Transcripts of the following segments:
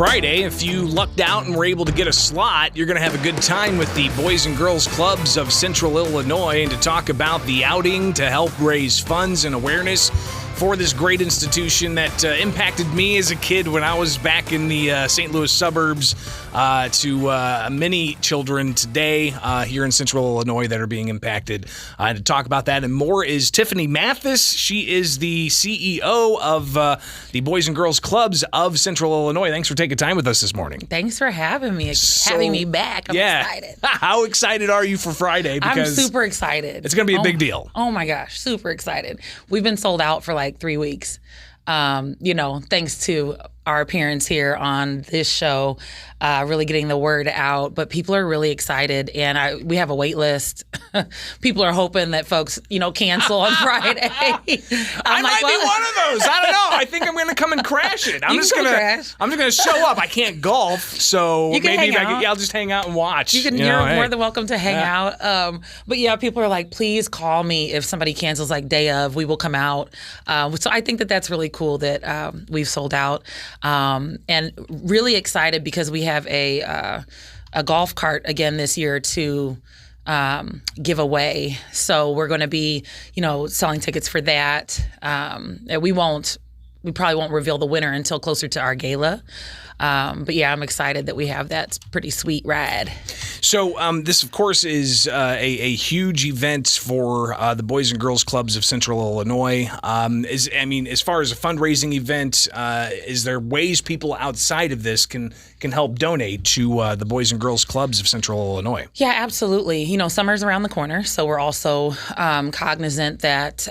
Friday. If you lucked out and were able to get a slot, you're going to have a good time with the Boys and Girls Clubs of Central Illinois and to talk about the outing to help raise funds and awareness for this great institution that impacted me as a kid when I was back in the St. Louis suburbs to many children today here in Central Illinois that are being impacted. To talk about that and more is Tiffany Mathis. She is the CEO of the Boys and Girls Clubs of Central Illinois. Thanks for taking time with us this morning. Thanks for having me back. I'm excited. How excited are you for Friday? Because I'm super excited. It's going to be a big deal. Oh my gosh, super excited. We've been sold out for like 3 weeks. Thanks to our appearance here on this show, really getting the word out. But people are really excited, and we have a wait list. People are hoping that folks, cancel on Friday. I might be one of those. I don't know. I think I'm going to come and crash it. I'm just going to show up. I can't golf, so maybe I'll just hang out and watch. You're more than welcome to hang out. But yeah, people are like, please call me if somebody cancels like day of. We will come out. So I think that's really cool that we've sold out. And really excited because we have a golf cart again this year to give away. So we're going to be, selling tickets for that. We probably won't reveal the winner until closer to our gala. But yeah, I'm excited that we have that pretty sweet ride. So this, of course, is a huge event for the Boys and Girls Clubs of Central Illinois. As far as a fundraising event, is there ways people outside of this can help donate to the Boys and Girls Clubs of Central Illinois? Yeah, absolutely. Summer's around the corner, so we're also cognizant that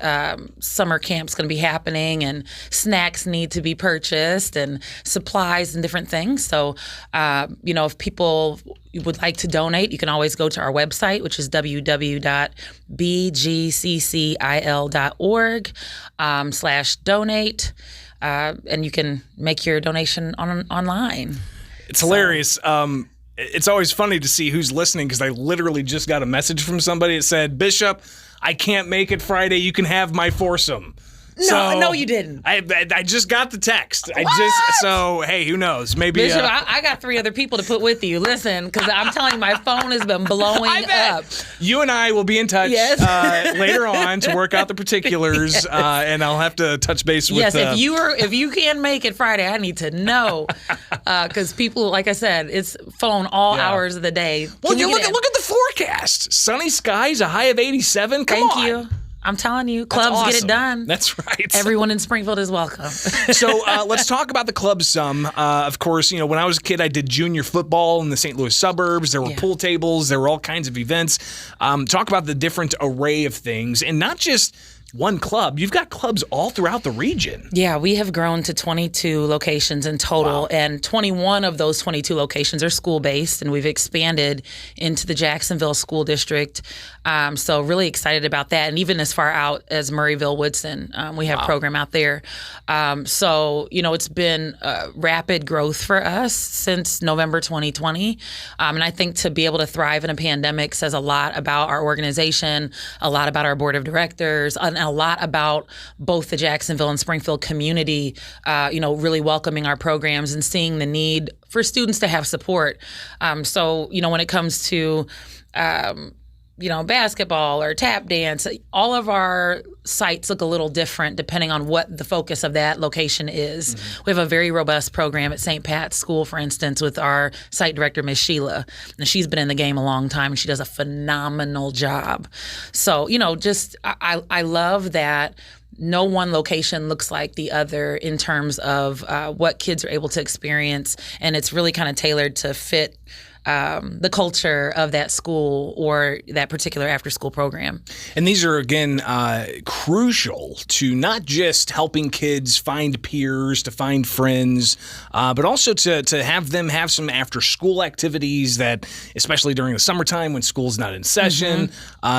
summer camp's going to be happening and snacks need to be purchased and supplies and different things. So, if people would like to donate, you can always go to our website, which is www.bgccil.org/donate, and you can make your donation online. It's hilarious. It's always funny to see who's listening because I literally just got a message from somebody that said, Bishop, I can't make it Friday. You can have my foursome. No, you didn't. I just got the text. Hey, who knows? Maybe Bishop, I got 3 other people to put with you. Listen, because I'm telling you, my phone has been blowing up. You and I will be in touch later on to work out the particulars, and I'll have to touch base with. Yes, if you can make it Friday, I need to know because people, like I said, it's phone all hours of the day. Well, look at the forecast. Sunny skies, a high of 87. Thank you. I'm telling you, clubs awesome. Get it done. That's right. Everyone in Springfield is welcome. So let's talk about the clubs some. Of course, when I was a kid, I did junior football in the St. Louis suburbs. There were pool tables. There were all kinds of events. Talk about the different array of things, and not just one club. You've got clubs all throughout the region. Yeah, we have grown to 22 locations in total, and 21 of those 22 locations are school-based, and we've expanded into the Jacksonville School District. So really excited about that, and even as far out as Murrayville, Woodson, we have a program out there. So, it's been rapid growth for us since November 2020, and I think to be able to thrive in a pandemic says a lot about our organization, a lot about our board of directors, and a lot about both the Jacksonville and Springfield community, really welcoming our programs and seeing the need for students to have support. So, when it comes to, basketball or tap dance, all of our sites look a little different depending on what the focus of that location is. Mm-hmm. We have a very robust program at St. Pat's School, for instance, with our site director, Ms. Sheila. And she's been in the game a long time, and she does a phenomenal job. So, I love that no one location looks like the other in terms of what kids are able to experience, and it's really kind of tailored to fit the culture of that school or that particular after-school program. And these are, again, crucial to not just helping kids find peers, to find friends, but also to have them have some after-school activities that, especially during the summertime when school's not in session,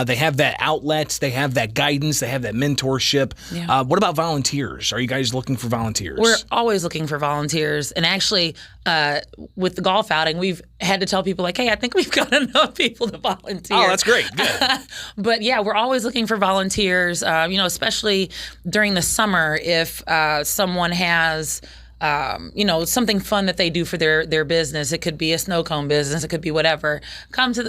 they have that outlet, they have that guidance, they have that mentorship. Yeah. What about volunteers? Are you guys looking for volunteers? We're always looking for volunteers. And actually, with the golf outing, we've had to tell people, like, hey, I think we've got enough people to volunteer. Oh, that's great. Good. But yeah, we're always looking for volunteers, especially during the summer if someone has something fun that they do for their business. It could be a snow cone business. It could be whatever.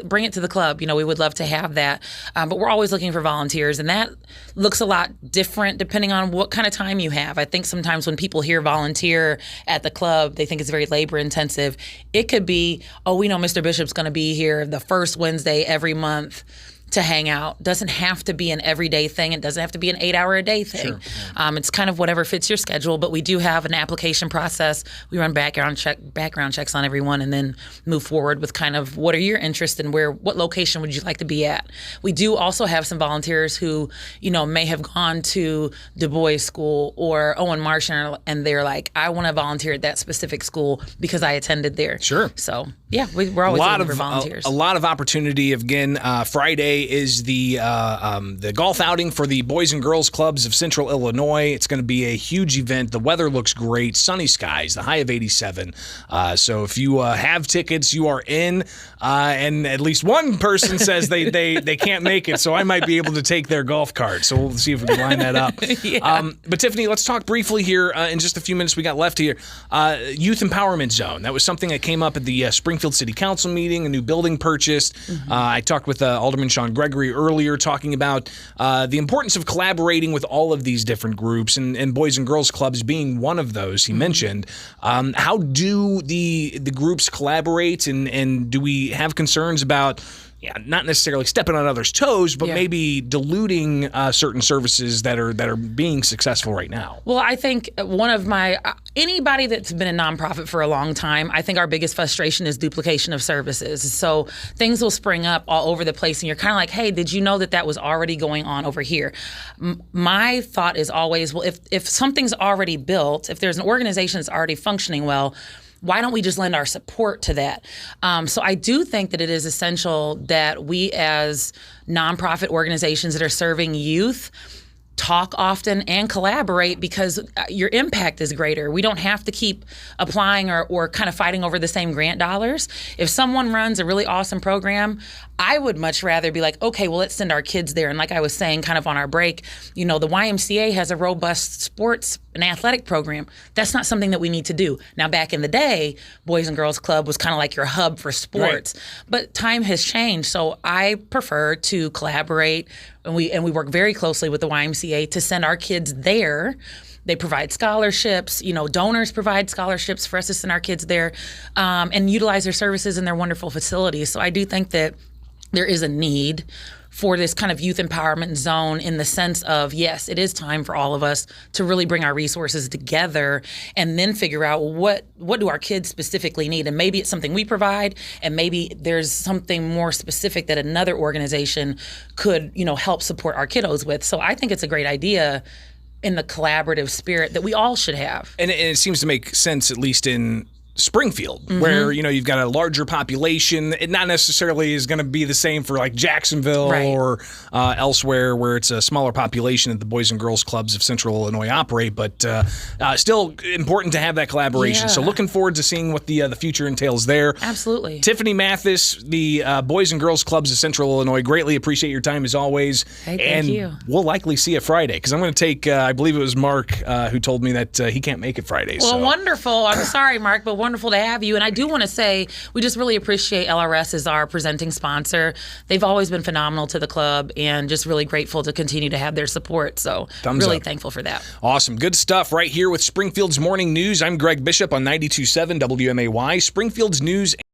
Bring it to the club. We would love to have that. But we're always looking for volunteers, and that looks a lot different depending on what kind of time you have. I think sometimes when people hear volunteer at the club, they think it's very labor intensive. It could be, we know Mr. Bishop's going to be here the first Wednesday every month to hang out. Doesn't have to be an everyday thing. It doesn't have to be an 8-hour-a-day thing. Sure. It's kind of whatever fits your schedule, but we do have an application process. We run background checks on everyone and then move forward with kind of what are your interests and what location would you like to be at. We do also have some volunteers who, may have gone to Du Bois School or Owen Marshall, and they're like, I want to volunteer at that specific school because I attended there. Sure. So, yeah, we're always looking for volunteers. A lot of opportunity. Again, Friday is the golf outing for the Boys and Girls Clubs of Central Illinois. It's going to be a huge event. The weather looks great. Sunny skies, the high of 87. So if you have tickets, you are in. And at least one person says they can't make it, so I might be able to take their golf cart. So we'll see if we can line that up. Yeah. But Tiffany, let's talk briefly here in just a few minutes we got left here. Youth Empowerment Zone. That was something that came up at the Springfield City Council meeting, a new building purchased. Mm-hmm. I talked with Alderman Sean Gregory earlier talking about the importance of collaborating with all of these different groups and Boys and Girls Clubs being one of those he mentioned. How do the groups collaborate and do we have concerns about not necessarily stepping on others' toes, but maybe diluting certain services that are being successful right now? Well, I think anybody that's been a nonprofit for a long time, I think our biggest frustration is duplication of services. So things will spring up all over the place, and you're kind of like, hey, did you know that was already going on over here? My thought is always, well, if something's already built, if there's an organization that's already functioning well, why don't we just lend our support to that? So I do think that it is essential that we as nonprofit organizations that are serving youth talk often and collaborate because your impact is greater. We don't have to keep applying or kind of fighting over the same grant dollars. If someone runs a really awesome program, I would much rather be like, okay, well, let's send our kids there. And like I was saying kind of on our break, the YMCA has a robust sports and athletic program. That's not something that we need to do. Now, back in the day, Boys and Girls Club was kind of like your hub for sports. Right. But time has changed. So I prefer to collaborate, and we work very closely with the YMCA to send our kids there. They provide scholarships, donors provide scholarships for us to send our kids there and utilize their services in their wonderful facilities. So I do think that there is a need for this kind of youth empowerment zone in the sense of, yes, it is time for all of us to really bring our resources together and then figure out what do our kids specifically need. And maybe it's something we provide, and maybe there's something more specific that another organization could, help support our kiddos with. So I think it's a great idea in the collaborative spirit that we all should have. And it seems to make sense, at least in Springfield, where you've got a larger population. It not necessarily is going to be the same for like Jacksonville or elsewhere where it's a smaller population that the Boys and Girls Clubs of Central Illinois operate, but still important to have that collaboration. So looking forward to seeing what the future entails there. Absolutely. Tiffany Mathis, the Boys and Girls Clubs of Central Illinois, greatly appreciate your time as always. Hey, thank you. We'll likely see you Friday because I'm going to take, I believe it was Mark who told me that he can't make it Friday. Well, wonderful. I'm sorry, Mark, but wonderful to have you. And I do want to say we just really appreciate LRS as our presenting sponsor. They've always been phenomenal to the club and just really grateful to continue to have their support. So really thankful for that. Awesome. Good stuff right here with Springfield's Morning News. I'm Greg Bishop on 92.7 WMAY, Springfield's News